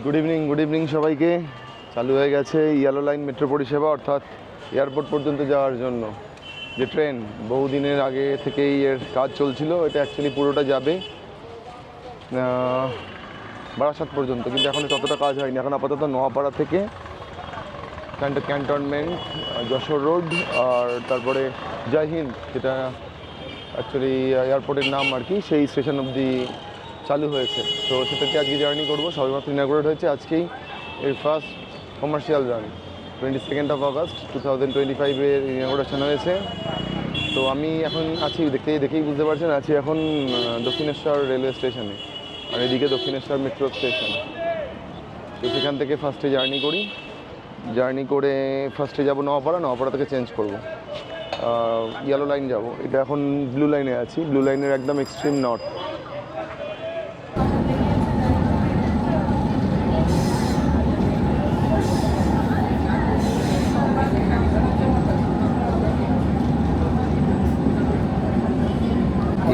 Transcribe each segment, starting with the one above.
Good evening সবাইকে। চালু হয়ে গেছে ইয়েলো লাইন মেট্রো পরিষেবা, অর্থাৎ এয়ারপোর্ট পর্যন্ত যাওয়ার জন্য যে ট্রেন বহুদিনের আগে থেকেই এর কাজ চলছিল। এটা অ্যাকচুয়ালি পুরোটা যাবে বারাসাত পর্যন্ত, কিন্তু এখন ততটা কাজ হয়নি। এখন আপাতত নোয়াপাড়া থেকে ক্যান্টনমেন্ট, যশোর রোড, আর তারপরে জয় হিন্দ, যেটা অ্যাকচুয়ালি এয়ারপোর্টের নাম আর কি, সেই স্টেশন অবধি চালু হয়েছে। তো সেটাকে আজকে জার্নি করবো। সবেমাত্র ইনাগুরেট হয়েছে আজকেই এর ফার্স্ট কমার্শিয়াল রান। 22 অগস্ট 2025-এর ইনাগুরেশন হয়েছে। তো আমি এখন আছি, দেখেই বুঝতে পারছেন, আছি এখন দক্ষিণেশ্বর রেলওয়ে স্টেশনে, আর এদিকে দক্ষিণেশ্বর মেট্রো স্টেশন। তো সেখান থেকে ফার্স্টে জার্নি করে ফার্স্টে যাবো নোয়াপাড়া থেকে চেঞ্জ করবো, ইয়েলো লাইন যাব। এটা এখন ব্লু লাইনে আছি, ব্লু লাইনের একদম এক্সট্রিম নর্থ।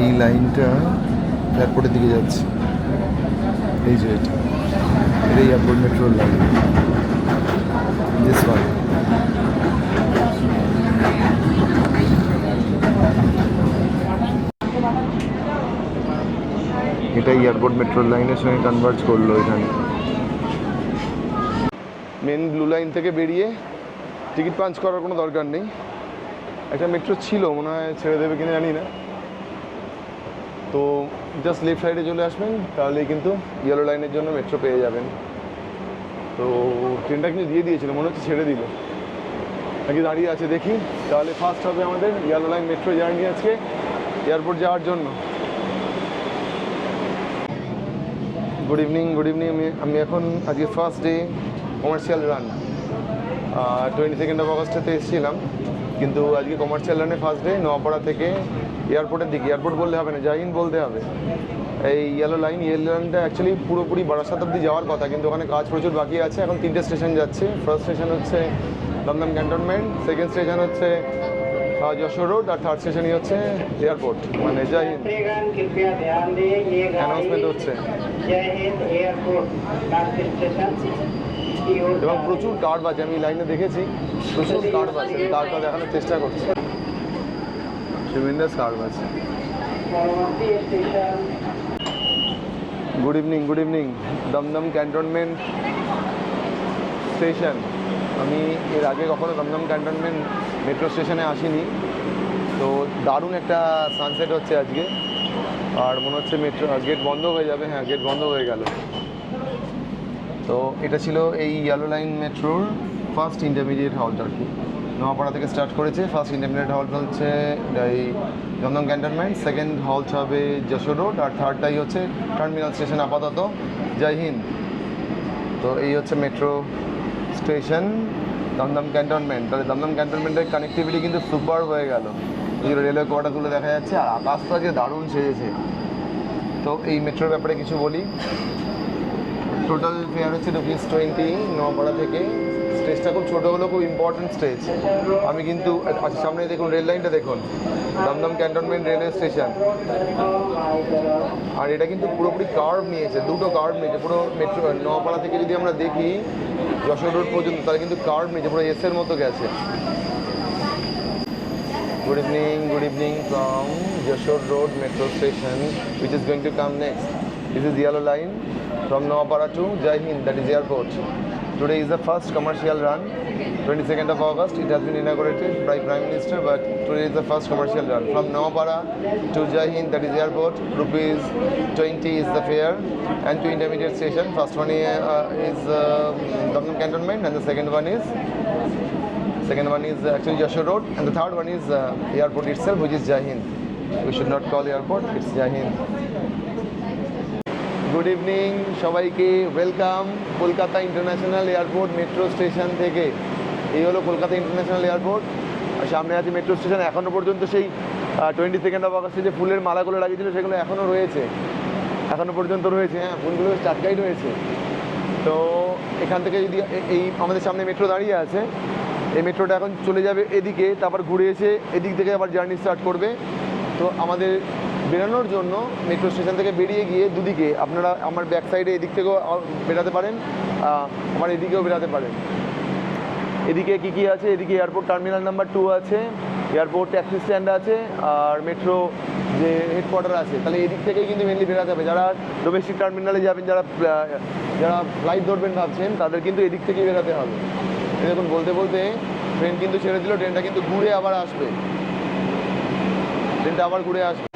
এই লাইনটা এয়ারপোর্টের দিকে যাচ্ছে, এই যে এটা এয়ারপোর্ট মেট্রোর লাইন, দিস ওয়ান। এটা এয়ারপোর্ট মেট্রোর লাইনের সঙ্গে কনভার্জ করলো এখানে। মেন ব্লু লাইন থেকে বেরিয়ে টিকিট পাঞ্চ করার কোনো দরকার নেই। একটা মেট্রো ছিল, মনে হয় ছেড়ে দেবে কিনা জানি না। তো জাস্ট লেফট সাইডে চলে আসবেন, তাহলেই কিন্তু ইয়েলো লাইনের জন্য মেট্রো পেয়ে যাবেন। তো ট্রেনটা কিন্তু দিয়ে দিয়েছিল, মনে হচ্ছে ছেড়ে দিল নাকি দাঁড়িয়ে আছে, দেখি। তাহলে ফার্স্ট হবে আমাদের ইয়েলো লাইন মেট্রো জার্নি আজকে এয়ারপোর্ট যাওয়ার জন্য। Good evening. আমি এখন আজকে ফার্স্ট ডে কমার্শিয়াল রান। 22 অগস্টেতে এসেছিলাম, কিন্তু আজকে কমার্শিয়াল রানে ফার্স্ট ডে। নোয়াপাড়া থেকে এয়ারপোর্টের দিকে, এয়ারপোর্ট বললে হবে না, জয় হিন্দ বলতে হবে। এই ইয়েলো লাইনটা অ্যাকচুয়ালি পুরোপুরি বারাসাত অব্দি যাওয়ার কথা, কিন্তু ওখানে কাজ প্রচুর বাকি আছে। এখন 3টে স্টেশন যাচ্ছে। ফার্স্ট স্টেশন হচ্ছে দমদম ক্যান্টনমেন্ট, সেকেন্ড স্টেশন হচ্ছে যশোর রোড, আর থার্ড স্টেশনই হচ্ছে এয়ারপোর্ট, মানে জয় হিন্দ অ্যানাউন্সমেন্ট হচ্ছে। এবং প্রচুর কার্ভ আছে, আমি লাইনে দেখেছি প্রচুর কার্ভ আছে, কার্ভটা দেখানোর চেষ্টা করছি। ট্রিমেন্ডাস কার্ভ আছে। Good evening Dum Dum cantonment station. আমি এর আগে কখনো দমদম ক্যান্টনমেন্ট মেট্রো স্টেশনে আসিনি। তো দারুণ একটা সানসেট হচ্ছে আজকে, আর মনে হচ্ছে মেট্রো গেট বন্ধ হয়ে যাবে। হ্যাঁ, গেট বন্ধ হয়ে গেল। তো এটা ছিল এই ইয়েলো লাইন মেট্রোর ফার্স্ট ইন্টারমিডিয়েট হল্ট আর কি। নোয়াপাড়া থেকে স্টার্ট করেছে। ফার্স্ট ইন্টারমিডিয়েট হল্ট হচ্ছে এই দমদম ক্যান্টনমেন্ট, সেকেন্ড হল্ট হবে যশোর রোড, আর থার্ডটাই হচ্ছে টার্মিনাল স্টেশন আপাতত জয় হিন্দ। তো এই হচ্ছে মেট্রো স্টেশন দমদম ক্যান্টনমেন্ট। তাহলে দমদম ক্যান্টনমেন্টের কানেক্টিভিটি কিন্তু সুপার হয়ে গেল। এই রেলওয়ে কোয়ার্টারগুলো দেখা যাচ্ছে, আর আকাশটা যে দারুণ সেজেছে। তো এই মেট্রোর ব্যাপারে কিছু বলি। টোটাল ফেয়ার হচ্ছে ₹20 নোয়াপাড়া থেকে। স্টেজটা খুব ছোটো হলেও খুব ইম্পর্টেন্ট স্টেজ। আমি কিন্তু সামনে দেখুন, রেল লাইনটা দেখুন, দমদম ক্যান্টনমেন্ট রেলওয়ে স্টেশন। আর এটা কিন্তু পুরোপুরি কার্ভ নিয়েছে, দুটো কার্ভ নিয়েছে পুরো মেট্রো। নোয়াপাড়া থেকে যদি আমরা দেখি যশোর রোড পর্যন্ত, তাহলে কিন্তু কার্ভ নিয়েছে, পুরো এসের মতো গেছে। Good evening from Yashore Road Metro Station, which is going to come next. This is yellow line from Noapada to Jai Hind, that is airport. Today is the first commercial run, 22nd of August. It has been inaugurated by Prime Minister, but today is the first commercial run. From Noapada to Jai Hind, that is airport, ₹20 is the fare, and 2 intermediate station. First one is Dhamdam Cantonment, and the second one is actually Yashore Road, and the third one is airport itself, which is Jai Hind. We should not call airport, it's Jai Hind. Good evening সবাইকে, welcome Kolkata international airport metro station থেকে। এই হলো Kolkata international airport, আর সামনে আছে metro station. এখনও পর্যন্ত সেই 22 অগস্টে যে ফুলের মালাগুলো লাগিয়েছিল সেগুলো এখনও রয়েছে, এখনও পর্যন্ত রয়েছে। হ্যাঁ, ফুলগুলো টাটকাই রয়েছে। তো এখান থেকে যদি এই আমাদের সামনে মেট্রো দাঁড়িয়ে আছে, এই মেট্রোটা এখন চলে যাবে এদিকে, তারপর ঘুরে এসে এদিক থেকে আবার জার্নি স্টার্ট করবে। তো আমাদের বেরোনোর জন্য মেট্রো স্টেশন থেকে বেরিয়ে গিয়ে দুদিকে আপনারা আমার ব্যাক সাইডে এদিক থেকেও বেরাতে পারেন, আমার এদিকেও বেরাতে পারেন। এদিকে কী কী আছে, এদিকে এয়ারপোর্ট টার্মিনাল নাম্বার 2 আছে, এয়ারপোর্ট ট্যাক্সি স্ট্যান্ড আছে, আর মেট্রো যে হেডকোয়ার্টার আছে। তাহলে এদিক থেকেই কিন্তু মেনলি বেরাতে হবে। যারা ডোমেস্টিক টার্মিনালে যাবেন, যারা ফ্লাইট ধরবেন ভাবছেন, তাদের কিন্তু এদিক থেকেই বেরাতে হবে। দেখুন বলতে বলতে ট্রেন কিন্তু ছেড়ে দিল, ট্রেনটা কিন্তু ঘুরে আবার আসবে, ট্রেনটা আবার ঘুরে আসবে।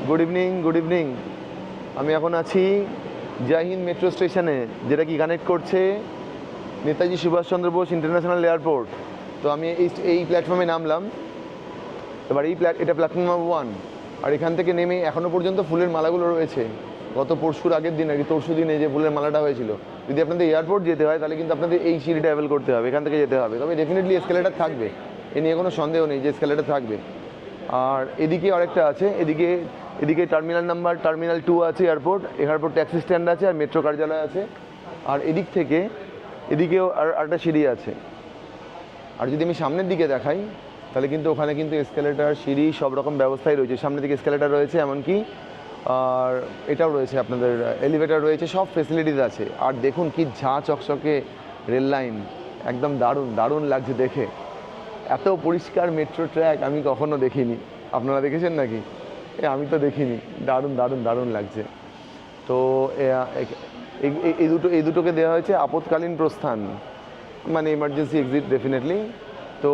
Good evening, good evening. আমি এখন আছি জয় হিন্দ মেট্রো স্টেশনে, যেটা কি কানেক্ট করছে নেতাজি সুভাষচন্দ্র বোস ইন্টারন্যাশনাল এয়ারপোর্ট। তো আমি এই প্ল্যাটফর্মে নামলাম। এবার এটা প্ল্যাটফর্ম নাম্বার 1। আর এখান থেকে নেমে এখনও পর্যন্ত ফুলের মালাগুলো রয়েছে, গত পরশুর আগের দিন আর কি, তরশু দিনে যে ফুলের মালাটা হয়েছিল। যদি আপনাদের এয়ারপোর্ট যেতে হয় তাহলে কিন্তু আপনাদের এই সিঁড়িটা অ্যাভেল করতে হবে, এখান থেকে যেতে হবে। তবে ডেফিনেটলি এসকেলেটার থাকবে, এ নিয়ে কোনো সন্দেহ নেই যে এসকেলেটার থাকবে। আর এদিকে আরেকটা আছে, এদিকে টার্মিনাল 2 আছে, এয়ারপোর্ট ট্যাক্সি স্ট্যান্ড আছে, আর মেট্রো কার্যালয় আছে। আর এদিকেও আরেকটা সিঁড়ি আছে। আর যদি আমি সামনের দিকে দেখাই তাহলে কিন্তু ওখানে কিন্তু এসকেলেটার, সিঁড়ি সব রকম ব্যবস্থাই রয়েছে। সামনের দিকে এসকেলেটার রয়েছে এমনকি, আর এটাও রয়েছে আপনাদের এলিভেটর রয়েছে, সব ফেসিলিটিস আছে। আর দেখুন কি ঝাঁ চকচকে রেল লাইন, একদম দারুণ দারুণ লাগছে দেখে। এত পরিষ্কার মেট্রো ট্র্যাক আমি কখনো দেখিনি। আপনারা দেখেছেন নাকি? আমি তো দেখিনি। দারুণ দারুণ দারুণ লাগছে। তো এই দুটোকে দেওয়া হয়েছে আপৎকালীন প্রস্থান, মানে এমার্জেন্সি এক্সিট ডেফিনেটলি। তো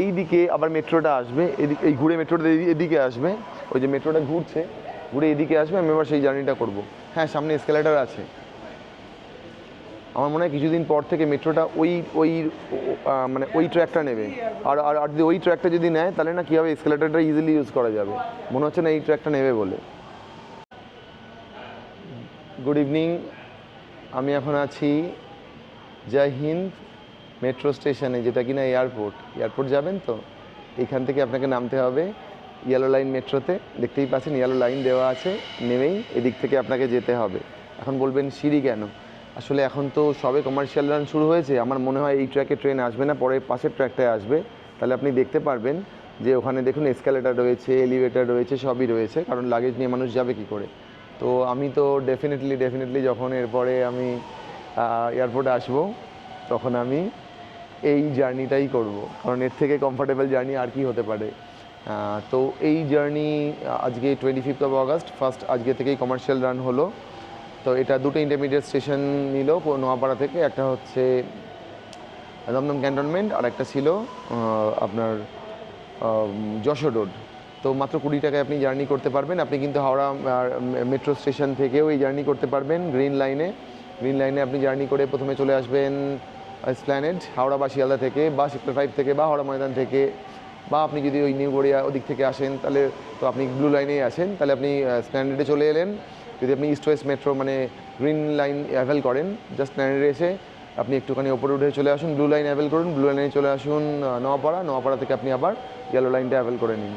এই দিকে আবার মেট্রোটা আসবে, এই ঘুরে মেট্রোটা এদিকে আসবে, ওই যে মেট্রোটা ঘুরে এদিকে আসবে। আমি এবার সেই জার্নিটা করব। হ্যাঁ, সামনে এসকেলেটার আছে। আমার মনে হয় কিছুদিন পর থেকে মেট্রোটা মানে ওই ট্র্যাকটা নেবে। আর যদি ওই ট্র্যাকটা যদি নেয় তাহলে না কী হবে, এসকেলেটারটা ইজিলি ইউজ করা যাবে। মনে হচ্ছে না এই ট্র্যাকটা নেবে বলে। Good evening. আমি এখন আছি জয় হিন্দ মেট্রো স্টেশনে, যেটা কিনা এয়ারপোর্ট যাবেন। তো এখান থেকে আপনাকে নামতে হবে ইয়েলো লাইন মেট্রোতে। দেখতেই পাচ্ছেন ইয়েলো লাইন দেওয়া আছে, নেমেই এদিক থেকে আপনাকে যেতে হবে। এখন বলবেন সিঁড়ি কেন? আসলে এখন তো সবে কমার্শিয়াল রান শুরু হয়েছে। আমার মনে হয় এই ট্র্যাকে ট্রেন আসবে না, পরে পাশের ট্র্যাকটায় আসবে। তাহলে আপনি দেখতে পারবেন যে ওখানে দেখুন এসকেলেটার রয়েছে, এলিভেটর রয়েছে, সবই রয়েছে, কারণ লাগেজ নিয়ে মানুষ যাবে কী করে। তো আমি তো ডেফিনেটলি যখন এরপরে আমি এয়ারপোর্টে আসবো তখন আমি এই জার্নিটাই করব, কারণ এর থেকে কমফোর্টেবল জার্নি আর কি হতে পারে। তো এই জার্নি আজকে 25 অগস্ট ফার্স্ট, আজকে থেকেই কমার্শিয়াল রান হলো। তো এটা দুটো ইন্টারমিডিয়েট স্টেশন নিল নোয়াপাড়া থেকে, একটা হচ্ছে দমদম ক্যান্টনমেন্ট, আর একটা ছিল আপনার যশোর রোড। তো মাত্র 20 টাকায় আপনি জার্নি করতে পারবেন। আপনি কিন্তু হাওড়া মেট্রো স্টেশন থেকেও এই জার্নি করতে পারবেন। গ্রিন লাইনে আপনি জার্নি করে প্রথমে চলে আসবেন এসপ্ল্যানেড, হাওড়া বা শিয়ালদা থেকে, বা সেক্টর 5 থেকে, বা হাওড়া ময়দান থেকে, বা আপনি যদি ওই নিউ গড়িয়া ওদিক থেকে আসেন তাহলে তো আপনি ব্লু লাইনেই আসেন, তাহলে আপনি এসপ্ল্যানেডে চলে এলেন। যদি আপনি ইস্ট ওয়েস্ট মেট্রো মানে গ্রিন লাইন অ্যাভেল করেন, জাস্ট এসপ্ল্যানেডে এসে আপনি একটুখানি ওপরে উঠে চলে আসুন, ব্লু লাইন অ্যাভেল করুন, ব্লু লাইনে চলে আসুন নোয়াপাড়া থেকে আপনি আবার ইয়েলো লাইনটা অ্যাভেল করে নিন।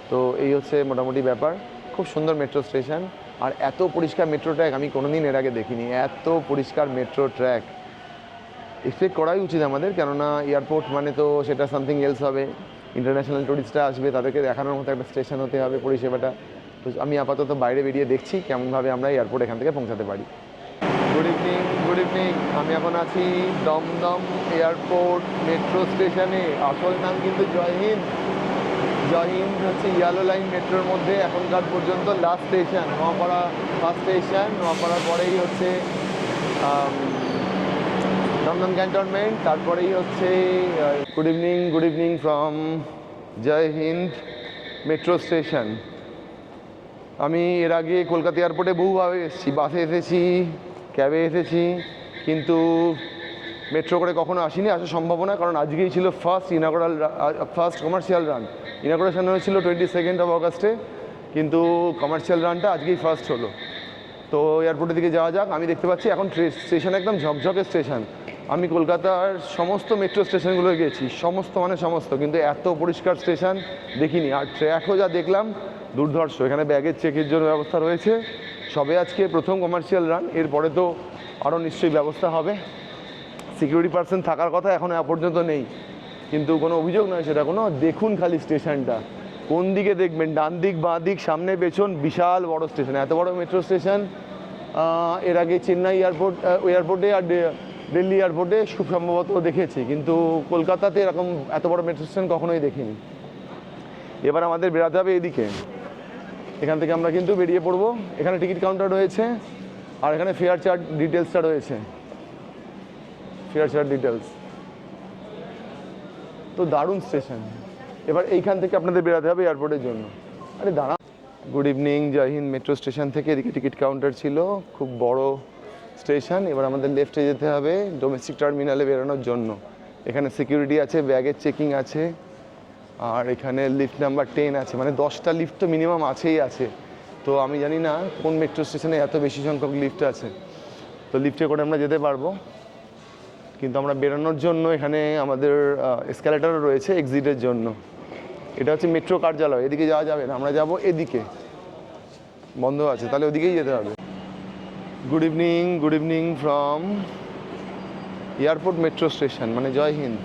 তো এই হচ্ছে মোটামুটি ব্যাপার। খুব সুন্দর মেট্রো স্টেশন, আর এত পরিষ্কার মেট্রো ট্র্যাক আমি কোনোদিন এর আগে দেখিনি। এত পরিষ্কার মেট্রো ট্র্যাক এক্সপেক্ট করাই উচিত আমাদের, কেননা এয়ারপোর্ট মানে তো সেটা সামথিং এলস হবে। ইন্টারন্যাশনাল টুরিস্টরা আসবে, তাদেরকে দেখানোর মতো একটা স্টেশন হতে হবে পরিষেবাটা। তো আমি আপাতত বাইরে বেরিয়ে দেখছি কেমনভাবে আমরা এয়ারপোর্ট এখান থেকে পৌঁছাতে পারি। Good evening. আমি এখন আছি দমদম এয়ারপোর্ট মেট্রো স্টেশনে। আসল নাম কিন্তু জয় হিন্দ হচ্ছে ইয়েলো লাইন মেট্রোর মধ্যে এখনকার পর্যন্ত last station. Noapara first station, নোয়াপাড়ার পরেই হচ্ছে দমদম ক্যান্টনমেন্ট, তারপরেই হচ্ছে good evening from Joy Hind metro station. আমি এর আগে কলকাতা এয়ারপোর্টে বহুভাবে এসেছি, বাসে এসেছি, ক্যাবে এসেছি, কিন্তু মেট্রো করে কখনো আসিনি, আসার সম্ভাবনা। কারণ আজকেই ছিল ফার্স্ট কমার্শিয়াল রান। ইনাগুরেশন হয়েছিল 22 অগস্টে, কিন্তু কমার্শিয়াল রানটা আজকেই ফার্স্ট হলো। তো এয়ারপোর্টের দিকে যাওয়া যাক। আমি দেখতে পাচ্ছি এখন স্টেশন একদম ঝকঝকে স্টেশন। আমি কলকাতার সমস্ত মেট্রো স্টেশনগুলোয় গেছি, সমস্ত, কিন্তু এত পরিষ্কার স্টেশন দেখিনি। আর ট্র্যাকও যা দেখলাম দুর্ধর্ষ। এখানে ব্যাগের চেকের জন্য ব্যবস্থা রয়েছে। সবে আজকে প্রথম কমার্শিয়াল রান, এরপরে তো আরও নিশ্চয়ই ব্যবস্থা হবে। সিকিউরিটি পার্সন থাকার কথা এখনও পর্যন্ত নেই, কিন্তু কোনো অভিযোগ নয় সেটা কোনো। দেখুন খালি স্টেশনটা কোন দিকে দেখবেন, ডান দিক বাঁ দিক সামনে পেছন, বিশাল বড় স্টেশন, এত বড় মেট্রো স্টেশন এর আগে চেন্নাই এয়ারপোর্টে আর দিল্লি এয়ারপোর্টে খুব সম্ভবত দেখেছি, কিন্তু কলকাতাতে এরকম এত বড় মেট্রো স্টেশন কখনোই দেখিনি। এবার আমাদের বেরাতে হবে এদিকে, এখান থেকে আমরা কিন্তু বেরিয়ে পড়বো। এখানে টিকিট কাউন্টার রয়েছে আর এখানে ফেয়ার চার্ট ডিটেলসটা রয়েছে, ফেয়ার চার্ট ডিটেলস। তো দারুণ স্টেশন। এবার এইখান থেকে আপনাদের বেরাতে হবে এয়ারপোর্টের জন্য। আরে দাঁড়া, গুড ইভিনিং, জয় হিন্দ। মেট্রো স্টেশন থেকে এদিকে টিকিট কাউন্টার ছিল, খুব বড় স্টেশন। এবার আমাদের লেফটে যেতে হবে ডোমেস্টিক টার্মিনালে বেরোনোর জন্য। এখানে সিকিউরিটি আছে, ব্যাগের চেকিং আছে, আর এখানে লিফট নাম্বার 10 আছে, মানে 10টা লিফট তো মিনিমাম আছেই আছে। তো আমি জানি না কোন মেট্রো স্টেশনে এত বেশি সংখ্যক লিফট আছে। তো লিফটে করে আমরা যেতে পারবো, কিন্তু আমরা বেরোনোর জন্য এখানে আমাদের এসকালেটারও রয়েছে এক্সিটের জন্য। এটা হচ্ছে মেট্রো কার্যালয়, এদিকে যাওয়া যাবে না, আমরা যাব এদিকে, বন্ধ আছে, তাহলে ওদিকেই যেতে হবে। Good evening from airport metro station, মানে জয় হিন্দ।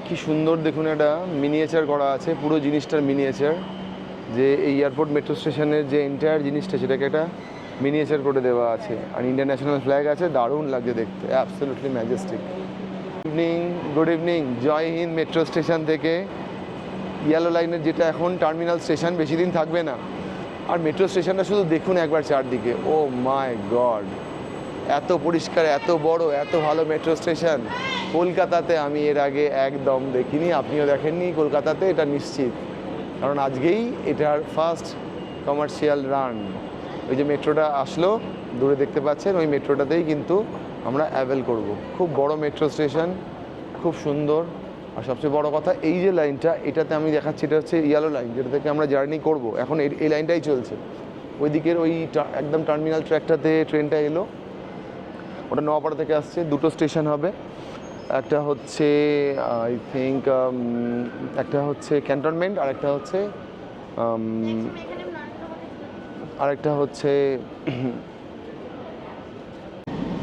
কি সুন্দর দেখুন, এটা মিনিয়েচার করা আছে, পুরো জিনিসটার মিনিয়েচার, যে এই এয়ারপোর্ট মেট্রো স্টেশনের যে এন্টায়ার জিনিসটা সেটাকে একটা মিনিয়েচার করে দেওয়া আছে, আর ইন্ডিয়ান ন্যাশনাল ফ্ল্যাগ আছে, দারুণ লাগছে দেখতে, অ্যাবসলিউটলি ম্যাজেস্টিক। গুড ইভিনিং, জয় হিন্দ মেট্রো স্টেশন থেকে ইয়েলো লাইনের, যেটা এখন টার্মিনাল স্টেশন, বেশি দিন থাকবে না। আর মেট্রো স্টেশনটা শুধু দেখুন একবার চারদিকে, ও মাই গড, এত পরিষ্কার, এত বড়, এত ভালো মেট্রো স্টেশন কলকাতাতে আমি এর আগে একদম দেখিনি, আপনিও দেখেননি কলকাতাতে, এটা নিশ্চিত, কারণ আজকেই এটার ফার্স্ট কমার্শিয়াল রান। ওই যে মেট্রোটা আসলো দূরে দেখতে পাচ্ছেন, ওই মেট্রোটাতেই কিন্তু আমরা অ্যাভেল করব। খুব বড় মেট্রো স্টেশন, খুব সুন্দর। আর সবচেয়ে বড় কথা, এই যে লাইনটা, এটাতে আমি দেখাচ্ছি, এটা হচ্ছে ইয়েলো লাইন, যেটা থেকে আমরা জার্নি করব। এখন এই লাইনটাই চলছে, ওই দিকের ওই একদম টার্মিনাল ট্র্যাকটাতে ট্রেনটা এলো, ওটা নোয়াপাড়া থেকে আসছে। দুটো স্টেশন হবে, একটা হচ্ছে আই থিঙ্ক একটা হচ্ছে ক্যান্টনমেন্ট, আরেকটা হচ্ছে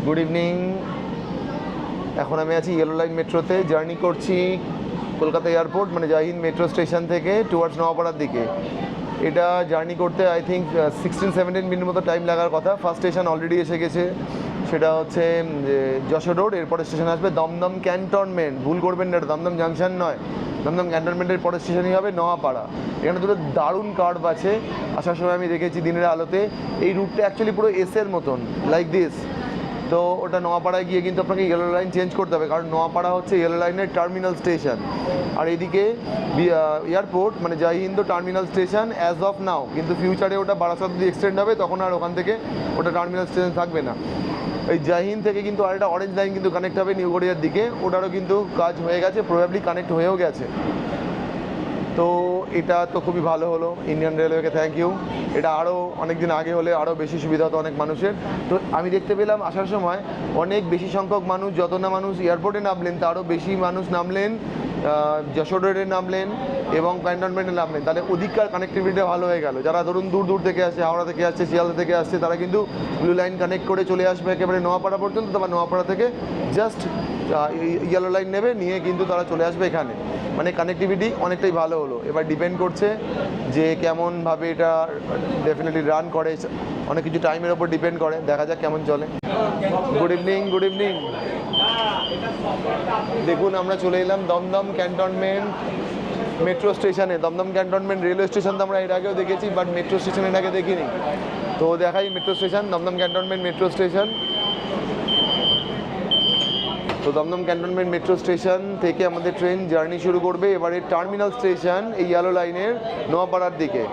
গুড ইভিনিং। এখন আমি আছি ইয়েলো লাইন মেট্রোতে, জার্নি করছি কলকাতা এয়ারপোর্ট, মানে জয় হিন্দ মেট্রো স্টেশন থেকে টুয়ার্ডস নোয়াপাড়ার দিকে। এটা জার্নি করতে আই থিঙ্ক 16-17 মিনিট মতো টাইম লাগার কথা। ফার্স্ট স্টেশন অলরেডি এসে গেছে, সেটা হচ্ছে যশোর রোড। এরপরে স্টেশন আসবে দমদম ক্যান্টনমেন্ট, ভুল করবেন না, এটা দমদম জাংশন নয়, দমদম ক্যান্টনমেন্টের পরের স্টেশনই হবে নোয়াপাড়া। এখানে দুটো দারুণ কার্ভ আছে, আসার সময় আমি দেখেছি দিনের আলোতে। এই রুটটা অ্যাকচুয়ালি পুরো এসের মতন, লাইক দিস। তো ওটা নোয়াপাড়ায় গিয়ে কিন্তু আপনাকে ইয়েলো লাইন চেঞ্জ করতে হবে, কারণ নোয়াপাড়া হচ্ছে ইয়েলো লাইনের টার্মিনাল স্টেশন। আর এদিকে এয়ারপোর্ট, মানে Jai Hind terminal station as of now, কিন্তু ফিউচারে ওটা বারাসাত যদি এক্সটেন্ড হবে তখন আর ওখান থেকে ওটা টার্মিনাল স্টেশন থাকবে না। এই জয় হিন্দ থেকে কিন্তু আরেকটা অরেঞ্জ লাইন কিন্তু কানেক্ট হবে নিউ গড়িয়ার দিকে, ওটারও কিন্তু কাজ হয়ে গেছে, প্রবাবলি কানেক্ট হয়েও গেছে। তো এটা তো খুবই ভালো হলো, ইন্ডিয়ান রেলওয়েকে থ্যাংক ইউ। এটা আরও অনেক দিন আগে হলে আরও বেশি সুবিধা হতো অনেক মানুষের। তো আমি দেখতে পেলাম আসার সময় অনেক বেশি সংখ্যক মানুষ, যত না মানুষ এয়ারপোর্টে নামলেন তারও বেশি মানুষ নামলেন যশোর রোডে নামলেন এবং ক্যান্টনমেন্টে নামলেন। তাহলে ওদিককার কানেক্টিভিটি ভালো হয়ে গেল। যারা ধরুন দূর দূর থেকে আসছে, হাওড়া থেকে আসছে, শিয়ালদা থেকে আসছে, তারা কিন্তু ব্লু লাইন কানেক্ট করে চলে আসবে একেবারে নোয়াপাড়া পর্যন্ত। তারপর নোয়াপাড়া থেকে জাস্ট ইয়েলো লাইন নেবে, নিয়ে কিন্তু তারা চলে আসবে এখানে। মানে কানেক্টিভিটি অনেকটাই ভালো হলো। এবার ডিপেন্ড করছে যে কেমনভাবে এটা ডেফিনেটলি রান করে, অনেক কিছু টাইমের ওপর ডিপেন্ড করে, দেখা যাক কেমন চলে। Good evening. দেখুন আমরা চলে এলাম দমদম ক্যান্টনমেন্ট মেট্রো স্টেশনে। দমদম ক্যান্টনমেন্ট রেলওয়ে স্টেশন তো আমরা এর আগেও দেখেছি, বাট মেট্রো স্টেশন এর আগে দেখিনি। তো দেখাই metro station, Dum Dum cantonment metro station. তো দমদম ক্যান্টনমেন্ট মেট্রো স্টেশন থেকে আমাদের ট্রেন জার্নি শুরু করবে। এবারে টার্মিনাল স্টেশন এই ইয়েলো লাইনের নোয়াপাড়ার দিকে।